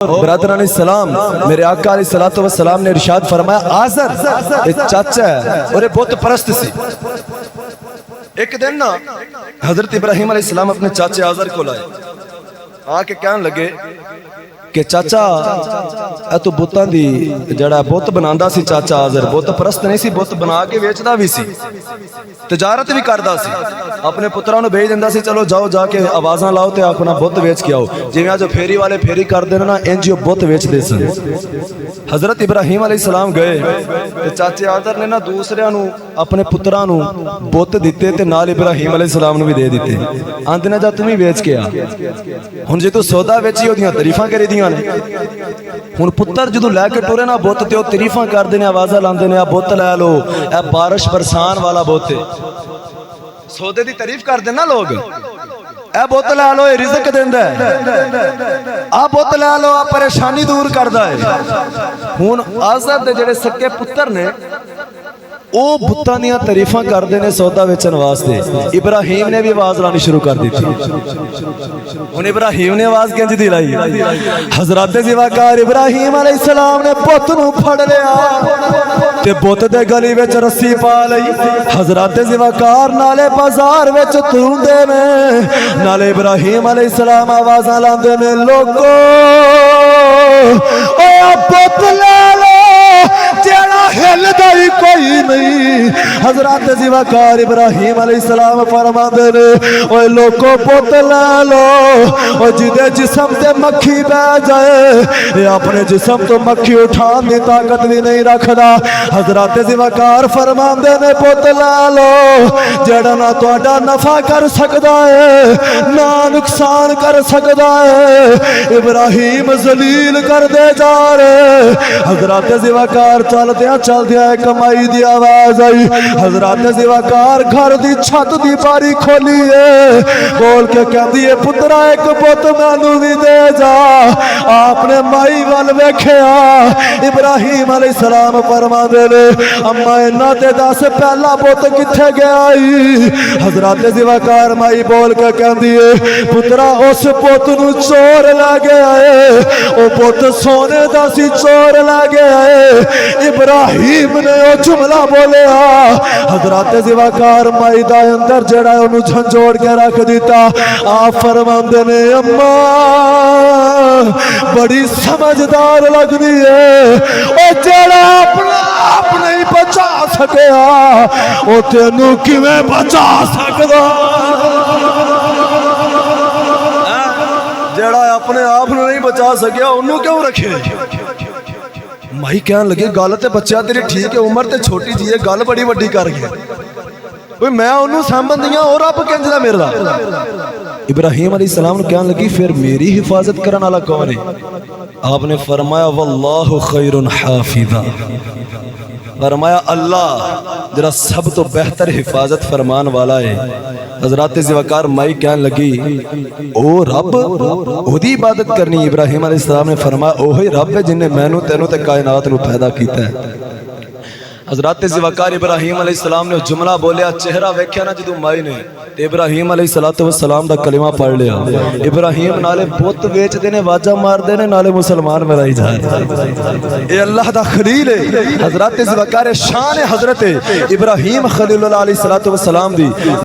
बरादरान सलाम, मेरे आका अलैहिस्सलातु वस्सलाम ने इरशाद फरमाया, आज़र एक चाचा है और बुत परस्त सी। एक दिन ना हजरत इब्राहिम अलैहिस्सलाम अपने चाचे आज़र को लाए, आके कहने लगे कि चाचा ए तू बुतां दी जड़ा बुत बनांदा सी, चाचा आज़र बुत परस्त नहीं सी, बुत बना के वेचदा भी सी, तिजारत भी करदा सी, अपने पुत्रां नूं भेज दिंदा सी, चलो जाओ जाके आवाज़ां लाओ ते अपना बुत वेच के आओ। जिवें अज फेरी वाले फेरी करदे ने ना, इंज बुत वेचदे सन। हजरत इब्राहिम अलैहिस्सलाम गए ते चाचे आज़र ने ना दूसरिਆਂ नूं अपने पुत्रां नूं बुत दिते ते नाल इब्राहिम अलैहिस्सलाम नूं भी दे दिते। आंदे ने जा तू भी वेच के आ, हुण जे तू सौदा वेची ओदियां तारीफां करी हुण पुत्र जदों लैके टुरे ना बुत ते तारीफां करदे ने, आवाज़ां लांदे ने, आ बुत लै लो, ए बारिश बरसान वाला बुत है। सौदे दी तारीफ करदे ना लोग, ए बुत लै लो, ये रिज़क देंदा है, आ बुत लै लो, आ परेशानी दूर करदा है। हुण आज़र दे जेड़े सक्के पुत्र ने वो बुतां दियां तारीफां करदे ने सौदा वेचण वास्ते। इब्राहिम ने भी आवाज़ लानी शुरू कर दी। हुण इब्राहिम ने आवाज़ किंज दी लाई, हज़रत ज़िवाकार इब्राहिम अलैहिस्सलाम ने पुत नूं फड़ लिया ते बुत दे गली विच रस्सी पा लई। हज़रत ज़िवाकार नाले बाजार विच तुरदे ने, नाले इब्राहिम अलैहिस्सलाम आवाज़ां लांदे ने, लोगो ओ पुत ले लो जेड़ा हिलदा ही कोई नहीं। हज़रत ज़िवाकार इब्राहिम अलैहिस्सलाम फरमांदे ने, ओए लोगो पुत ले लो, ओ जिदे जिस्म ते मक्खी बह जाए ये अपने जिस्म तो मक्खी उठाने की ताकत भी नहीं रखदा। हज़रत ज़िवाकार फरमांदे ने, पुत ले लो जेड़ा ना तुहाडा नफा कर सकदा है ना नुकसान कर सकदा है। इब्राहिम जलील कर दे जा रहे। हज़रत ज़िवाकार चलदियां चलदियां कमाई दी आवाज़ आई। हज़रत ज़िवाकार घर दी छत दी बारी खोली है, बोल के कहती है, पुत्रा एक पुत मैनू भी दे जा। आपने माई वाल वेखिया, इब्राहिम अलैहिस्सलाम फरमांदे ने, अम्मा इन्हां ते दस पहला पुत किथे गया? हज़रत ज़िवाकार माई बोल के कहती है, पुत्रा उस पुत नूं चोर लै गया है, वो पुत सोने दा सी, चोर लै गया है। इब्राहिम ने वो जुमला बोलिया, हज़रत ज़िवाकार माई दा अंदर जड़ा उन्होंने झंझोड़ के रख दिता। आप फरमांदे ने, अम्मा बड़ी समझदार लगदी है, ओ जेड़ा अपना आप नहीं बचा सकिया ओ तेनू किवें बचा सकदा? जेड़ा अपने आप नहीं बचा सकिया उन्होंने क्यों रखे? माई कहन लगे, गल तो बच्चा तेरी ठीक है, उम्र तो छोटी जी है, गल बड़ी वड्डी कर गया, मैं उन्होंने सामन दियां और रब किंजदा मेरा। इब्राहिम अलैहिस्सलाम ने कहन लगी, फिर मेरी हिफाजत करने वाला कौन है? आपने फरमाया, वल्लाहु खैरुन हाफिज़ा। फरमाया, अल्लाह जरा सब तो बेहतर हिफाजत फरमान वाला है। हज़रत ज़िवाकार माई कहन लगी, ओ रब ओदी इबादत करनी? इब्राहिम अलैहिस्सलाम ने फरमाया, ओही रब है जिन्हें मैनू तेनू ते कायनात नू पैदा किया है। हज़रत ज़िवाकार इब्राहिम अलैहिस्सलाम ने जुमला बोलिया, चेहरा वेख्या ना जदों माई ने ते इब्राहिम अलैहिस्सलातु वस्सलाम दा कलिमा पढ़ लिया। इब्राहिम नाले बुत वेचदे ने, वाजा मारदे ने, नाले मुसलमान बनाई जा रहे। ये अल्लाह दा खलील है। हज़रत ज़िवाकार शान है हज़रत इब्राहिम खलीलुल्लाह अलैहिस्सलातु वस्सलाम दी।